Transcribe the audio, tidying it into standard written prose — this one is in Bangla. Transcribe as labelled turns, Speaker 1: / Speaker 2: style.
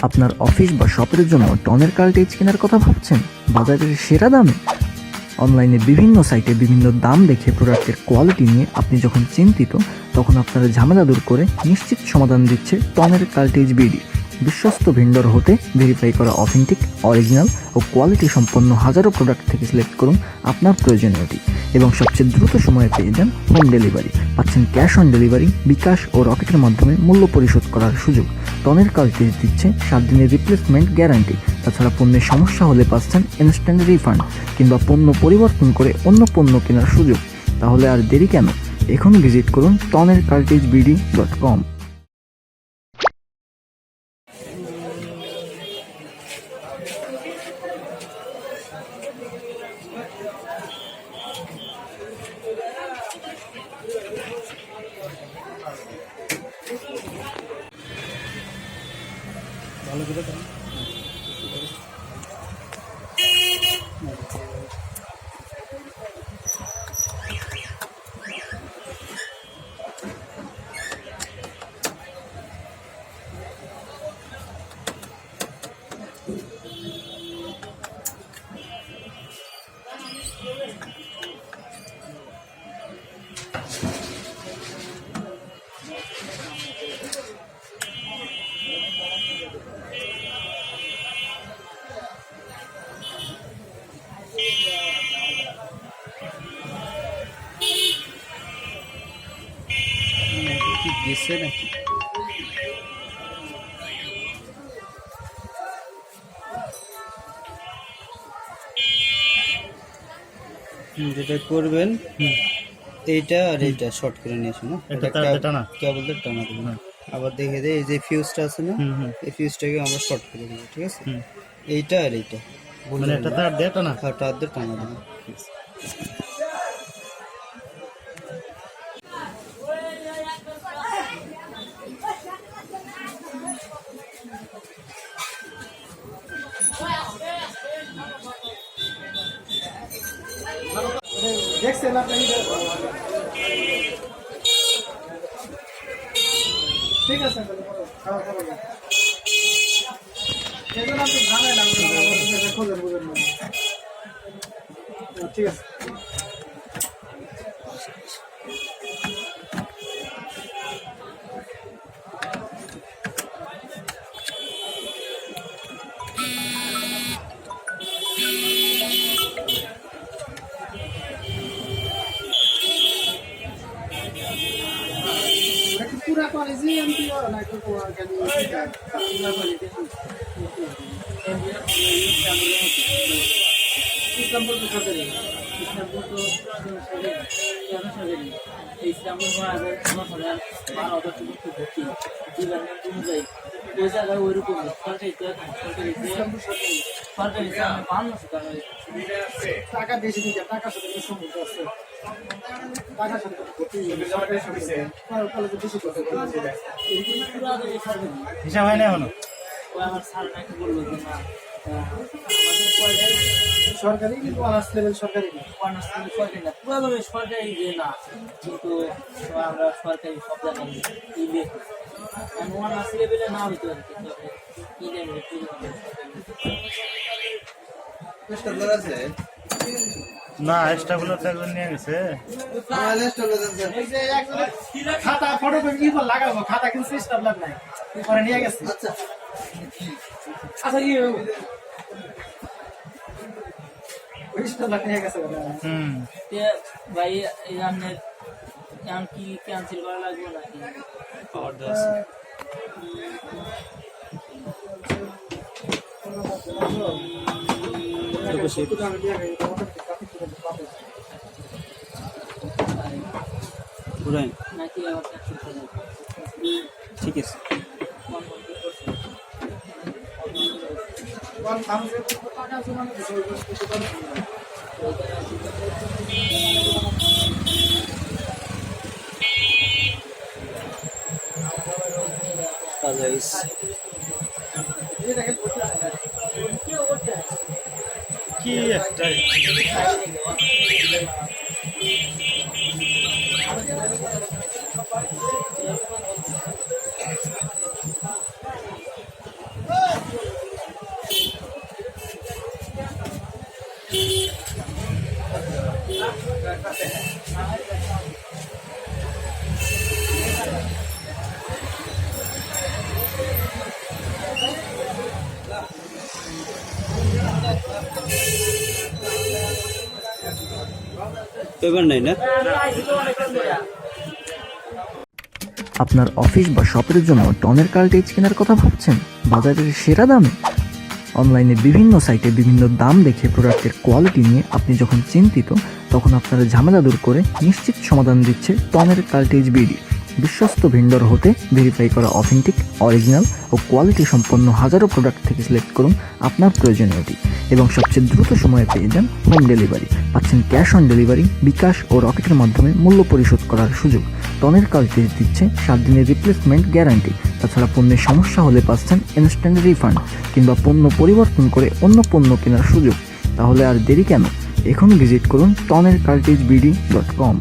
Speaker 1: আপনার অফিস বা শপের জন্য টনের কার্টেজ কেনার কথা ভাবছেন বাজারের সেরা দামে? অনলাইনে বিভিন্ন সাইটে বিভিন্ন দাম দেখে প্রোডাক্টের কোয়ালিটি নিয়ে আপনি যখন চিন্তিত, তখন আপনার ঝামেলা দূর করে নিশ্চিত সমাধান দিচ্ছে টনের কার্টেজ বিডি। বিশ্বস্ত ভেন্ডর হতে ভেরিফাই করা অথেন্টিক, অরিজিনাল ও কোয়ালিটি সম্পন্ন হাজারো প্রোডাক্ট থেকে সিলেক্ট করুন আপনার প্রয়োজনীয়টি এবং সবচেয়ে দ্রুত সময়ে পেয়ে যান হোম ডেলিভারি। পাচ্ছেন ক্যাশ অন ডেলিভারি, বিকাশ ও রকেটের মাধ্যমে মূল্য পরিশোধ করার সুযোগ। টনের কার্টেজ দিচ্ছে 7 দিনের রিপ্লেসমেন্ট গ্যারান্টি। তাছাড়া পণ্যের সমস্যা হলে পাচ্ছেন ইনস্ট্যান্ট রিফান্ড কিংবা পণ্য পরিবর্তন করে অন্য পণ্য কেনার সুযোগ। তাহলে আর দেরি কেন? এখন ভিজিট করুন tonercartagebd.com।
Speaker 2: ভালো করে কি গেছে নাকি? যেটা করবেন এইটা আর এইটা শর্ট করে নিয়ে আসুন, কেবলটা টানা দেবেন। আবার দেখে দেয় এই যে ফিউজটা আছে না, এই ফিউজটাকে আমরা শর্ট করে দেবো, ঠিক আছে? এইটা আর এইটা মানে একটা তার দিয়ে টানা, তার দিয়ে টানা দেবেন। দেখছেন আপনি? ঠিক আছে, ঠিক আছে। पूरा क्वालिटी एमपी और ना तो पूरा क्वालिटी इस्लामपुर तो सदर है, इस्लामपुर तो सदर इस्लामपुर में अगर 12,000 to 50 जीवन में तुम जाए कोई जगह वो रुको सरकारी सरकारी सामने 500 টাকা বেশি দিতে টাকা সাথে সম্পর্ক আছে, টাকা সাথে ক্ষতি সরকারি সার্ভিসে কলেজে বেশি কথা বলছে এই পুরো আগে সরকারি হিসাব হয় না হলো। ওই আমার স্যার নাকি বলল যে না আমাদের কলেজ সরকারি কিন্তু অনার্স লেভেল সরকারি না, অনার্স লেভেল সরকারি না, পুরো সরকারি যে না, কিন্তু আমরা সরকারি সব জায়গায় ইলে অনার্স লেভেলে না হইতো আর কি, তবে কি লেভেলে স্টাবলার আছে না, স্টাবলার তো একজন নিয়ে গেছে। খাতা ফটো কি লাগাবো, খাতা কিন্তু স্টাবলার নাই, পরে নিয়ে গেছে। আচ্ছা আচ্ছা কি স্টাবলার নিয়ে গেছে ভাই, এই আপনার এখন কি ক্যান্সেল করা লাগবে নাকি? পাওয়ার দাস নাকি ঠিক আছে। কি একটা
Speaker 3: এবার নাই না
Speaker 1: আপনার অফিস বা শপের জন্য টনের কার্টেজ কেনার কথা ভাবছেন বাজারের সেরা দামে? অনলাইনে বিভিন্ন সাইটে বিভিন্ন দাম দেখে প্রোডাক্টের কোয়ালিটি নিয়ে আপনি যখন চিন্তিত, তখন আপনার ঝামেলা দূর করে নিশ্চিত সমাধান দিচ্ছে টনের কার্টেজ বিডি। বিশ্বস্ত ভেন্ডর হতে ভেরিফাই করা অথেন্টিক, অরিজিনাল ও কোয়ালিটি সম্পন্ন হাজারো প্রোডাক্ট থেকে সিলেক্ট করুন আপনার প্রয়োজনীয়টি এবং সবচেয়ে দ্রুত সময়ে পেয়ে যান হোম ডেলিভারি। পাচ্ছেন ক্যাশ অন ডেলিভারি, বিকাশ ও রকেটের মাধ্যমে মূল্য পরিশোধ করার সুযোগ। টনের কার্টেজ দিচ্ছে 7 দিনের রিপ্লেসমেন্ট গ্যারান্টি। তাছাড়া পণ্যের সমস্যা হলে পাচ্ছেন ইনস্ট্যান্ট রিফান্ড কিংবা পণ্য পরিবর্তন করে অন্য পণ্য কেনার সুযোগ। তাহলে আর দেরি কেন? এখন ভিজিট করুন tonercartageBD.com।